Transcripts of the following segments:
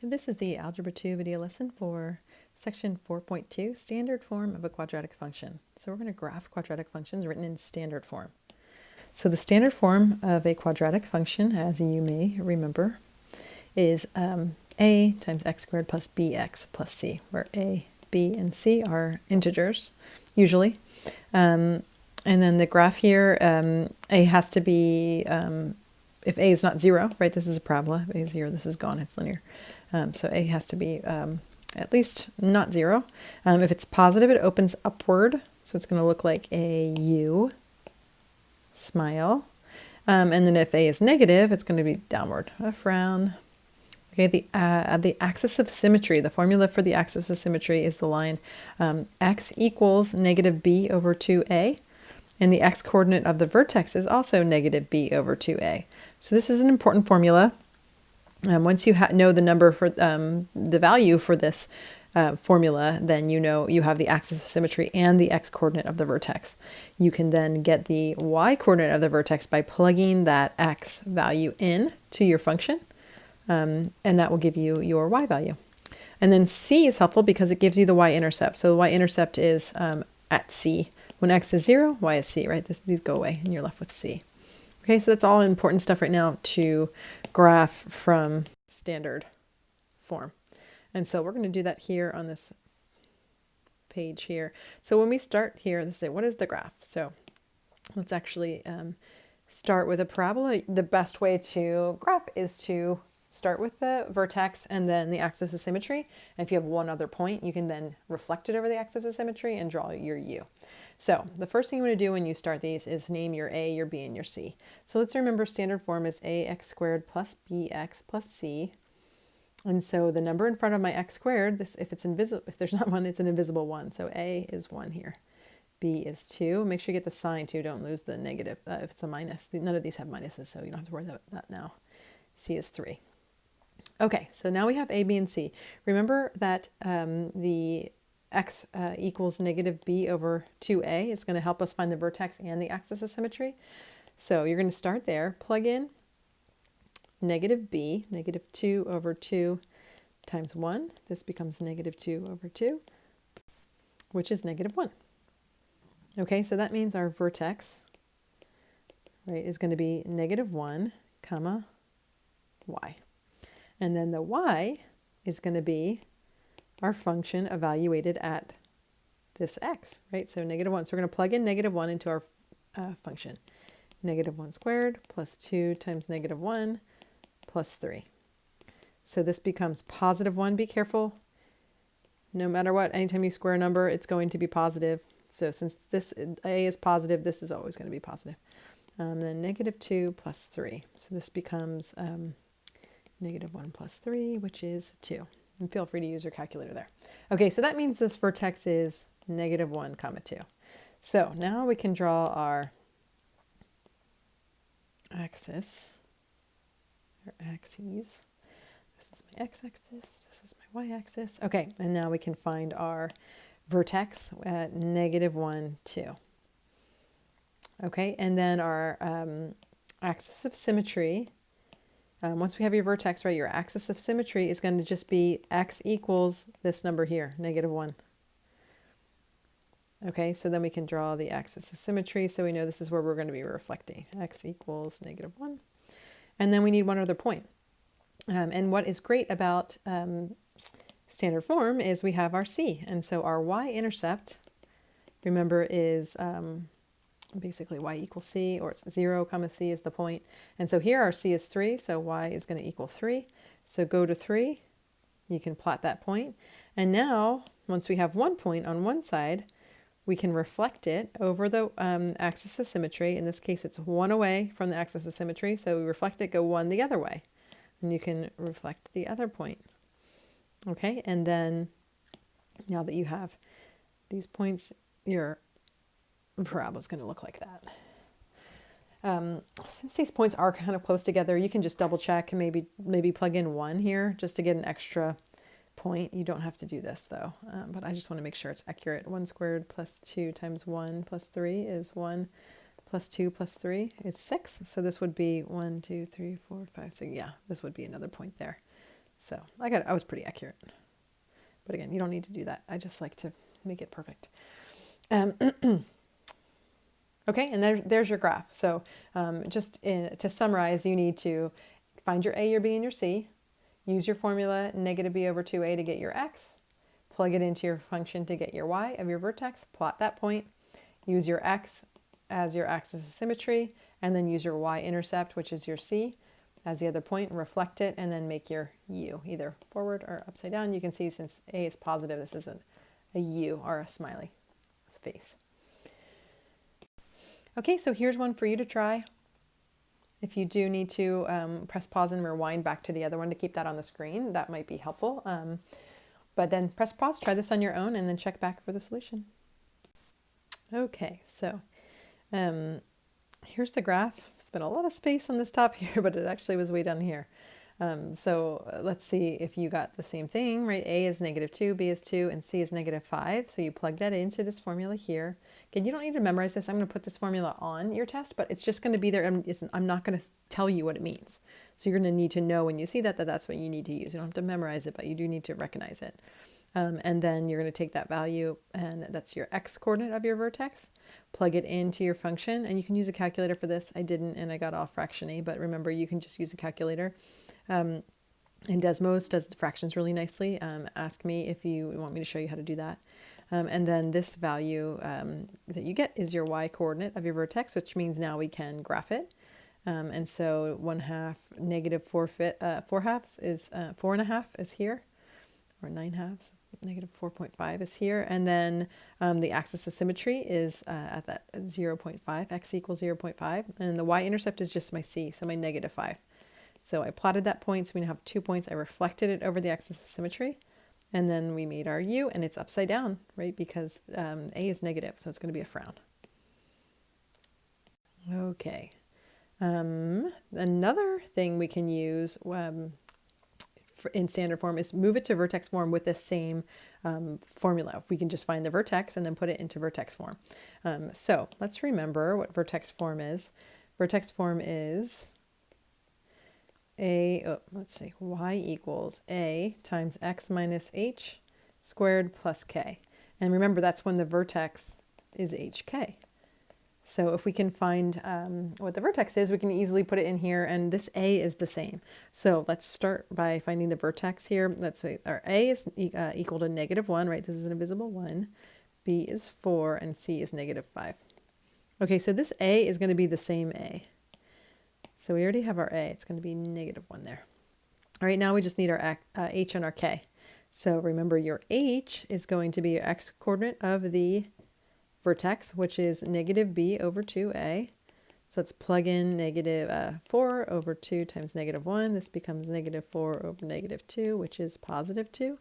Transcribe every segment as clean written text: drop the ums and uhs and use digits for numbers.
This is the Algebra 2 video lesson for section 4.2, standard form of a quadratic function. So we're going to graph quadratic functions written in standard form. So the standard form of a quadratic function, as you may remember, is a times x squared plus bx plus c, where a, b, and c are integers, usually. And then the graph here, a has to be, if a is not 0, right, this is a parabola. If a is 0, this is gone, it's linear. So a has to be at least not 0. If it's positive, it opens upward. So it's going to look like a U, smile. And then if a is negative, it's going to be downward, a frown. Okay, the axis of symmetry, the formula for the axis of symmetry is the line x equals negative b over 2a. And the x-coordinate of the vertex is also negative b over 2a. So this is an important formula. Once you know the number for the value for this formula, then you know you have the axis of symmetry and the x-coordinate of the vertex. You can then get the y-coordinate of the vertex by plugging that x value in to your function, and that will give you your y value. And then c is helpful because it gives you the y-intercept. So the y-intercept is at c. When x is 0, y is c, right? These go away and you're left with c. Okay, so that's all important stuff right now to graph from standard form. And so we're going to do that here on this page here. So when we start here, let's say, what is the graph? So let's actually start with a parabola. The best way to graph is to start with the vertex and then the axis of symmetry. And if you have one other point, you can then reflect it over the axis of symmetry and draw your U. So the first thing you want to do when you start these is name your A, your B, and your C. So let's remember standard form is ax squared plus bx plus c. And so the number in front of my x squared, if there's not one, it's an invisible one. So a is 1 here. B is 2. Make sure you get the sign too. Don't lose the negative if it's a minus. None of these have minuses, so you don't have to worry about that now. C is 3. Okay, so now we have A, B, and C. Remember that the x equals negative b over 2a. It's going to help us find the vertex and the axis of symmetry. So you're going to start there, plug in negative b, negative 2 over 2 times 1. This becomes negative 2 over 2, which is negative 1. Okay, so that means our vertex, right, is going to be negative 1, comma, y. And then the y is going to be our function evaluated at this x, right? So negative 1. So we're going to plug in negative 1 into our function. Negative 1 squared plus 2 times negative 1 plus 3. So this becomes positive 1. Be careful. No matter what, anytime you square a number, it's going to be positive. So since this a is positive, this is always going to be positive. Then negative 2 plus 3. So this becomes negative 1 plus 3, which is 2. And feel free to use your calculator there. Okay, so that means this vertex is negative 1 comma 2. So now we can draw our axis, or axes. This is my x-axis, this is my y-axis. Okay, and now we can find our vertex at negative 1, 2. Okay, and then our axis of symmetry. Once we have your vertex, right, your axis of symmetry is going to just be x equals this number here, negative 1. Okay, so then we can draw the axis of symmetry, so we know this is where we're going to be reflecting. X equals negative 1. And then we need one other point. And what is great about standard form is we have our c. And so our y-intercept, remember, is basically y equals c, or it's 0 comma c is the point. And so here our c is 3, so y is going to equal 3. So go to 3, you can plot that point. And now, once we have one point on one side, we can reflect it over the axis of symmetry. In this case, it's 1 away from the axis of symmetry, so we reflect it, go 1 the other way. And you can reflect the other point. Okay, and then now that you have these points, your parabola is going to look like that. Since these points are kind of close together, you can just double check and maybe plug in 1 here just to get an extra point. You don't have to do this though, but I just want to make sure it's accurate. 1 squared plus 2 times 1 plus 3 is 1 plus 2 plus 3 is 6. So this would be 1, 2, 3, 4, 5, 6. Yeah, this would be another point there. So I was pretty accurate. But again, you don't need to do that. I just like to make it perfect. Okay, and there's your graph. So to summarize, you need to find your a, your b, and your c. Use your formula negative b over 2a to get your x. Plug it into your function to get your y of your vertex. Plot that point. Use your x as your axis of symmetry, and then use your y-intercept, which is your c, as the other point, reflect it, and then make your u, either forward or upside down. You can see since a is positive, this isn't a u or a smiley face. Okay, so here's one for you to try. If you do need to press pause and rewind back to the other one to keep that on the screen, that might be helpful. But then press pause, try this on your own, and then check back for the solution. Okay, so here's the graph. It's been a lot of space on this top here, but it actually was way down here. So let's see if you got the same thing, right? A is -2, B is 2, and C is -5. So you plug that into this formula here. Again, you don't need to memorize this. I'm going to put this formula on your test, but it's just going to be there. I'm not going to tell you what it means. So you're going to need to know when you see that that's what you need to use. You don't have to memorize it, but you do need to recognize it. And then you're going to take that value, and that's your x coordinate of your vertex, plug it into your function, and you can use a calculator for this. I didn't, and I got off fraction-y, but remember, you can just use a calculator. And Desmos does the fractions really nicely. Ask me if you want me to show you how to do that. And then this value that you get is your y coordinate of your vertex, which means now we can graph it. And so 1/2 -4 halves is 4.5 is here, or 9 halves. -4.5 is here, and then the axis of symmetry is at that 0.5, x equals 0.5, and the y-intercept is just my c, so my -5. So I plotted that point, so we now have 2 points. I reflected it over the axis of symmetry, and then we made our u, and it's upside down, right, because a is negative, so it's going to be a frown. Okay. Another thing we can use in standard form is move it to vertex form with the same formula. We can just find the vertex and then put it into vertex form. So let's remember what vertex form is. Vertex form is let's see, y equals a times x minus h squared plus k. And remember, that's when the vertex is hk. So if we can find what the vertex is, we can easily put it in here, and this a is the same. So let's start by finding the vertex here. Let's say our a is equal to -1, right? This is an invisible 1. B is 4, and C is -5. Okay, so this a is going to be the same a. So we already have our a. It's going to be -1 there. All right, now we just need our h and our k. So remember, your h is going to be your x coordinate of the vertex, which is -b over 2a. So let's plug in -4 over 2 times -1. This becomes -4 over -2, which is +2.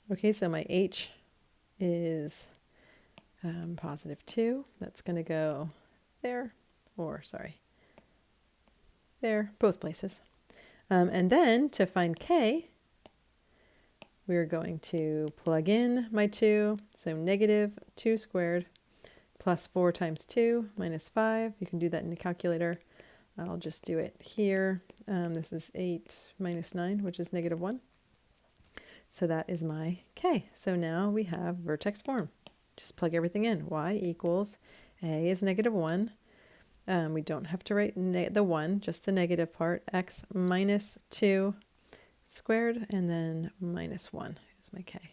Okay, so my h is +2. That's going to go there, or sorry, there, both places. And then to find k, we're going to plug in my 2, so -2 squared plus 4 times 2 minus 5. You can do that in the calculator. I'll just do it here. This is 8 minus 9, which is -1. So that is my k. So now we have vertex form. Just plug everything in. Y equals a is -1. We don't have to write the 1, just the negative part. X minus 2 squared, and then -1 is my k.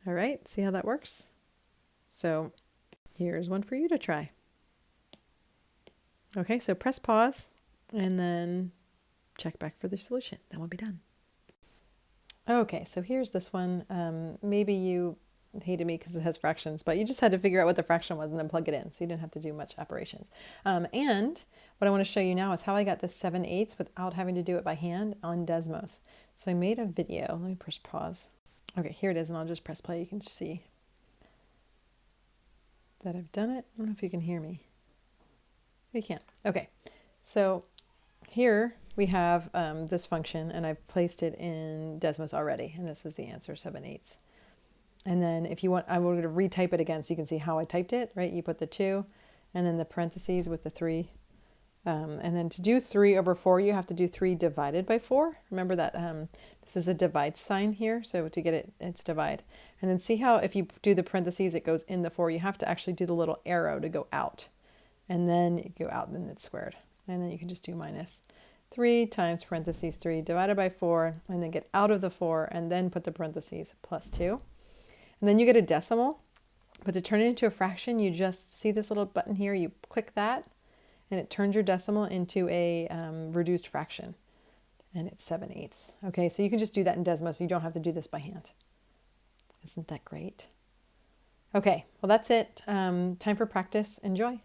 All right, see how that works? So here's one for you to try. Okay, so press pause and then check back for the solution. Then we'll be done. Okay, so here's this one. Maybe you hated me because it has fractions, but you just had to figure out what the fraction was and then plug it in, so you didn't have to do much operations. And what I want to show you now is how I got this 7/8 without having to do it by hand on Desmos. So I made a video. Let me press pause. Okay, here it is, and I'll just press play. You can see that I've done it. I don't know if you can hear me. You can't. Okay, so here we have this function, and I've placed it in Desmos already, and this is the answer, 7/8. And then if you want, I'm going to retype it again so you can see how I typed it, right? You put the 2 and then the parentheses with the 3 And then to do 3 over 4, you have to do 3 divided by 4. Remember that this is a divide sign here, so to get it, it's divide. And then see how if you do the parentheses, it goes in the 4. You have to actually do the little arrow to go out. And then you go out, and then it's squared. And then you can just do minus 3 times parentheses 3 divided by 4, and then get out of the 4, and then put the parentheses plus 2. And then you get a decimal. But to turn it into a fraction, you just see this little button here, you click that, and it turns your decimal into a reduced fraction. And it's 7/8. Okay, so you can just do that in Desmos, so you don't have to do this by hand. Isn't that great? Okay, well that's it. Time for practice. Enjoy.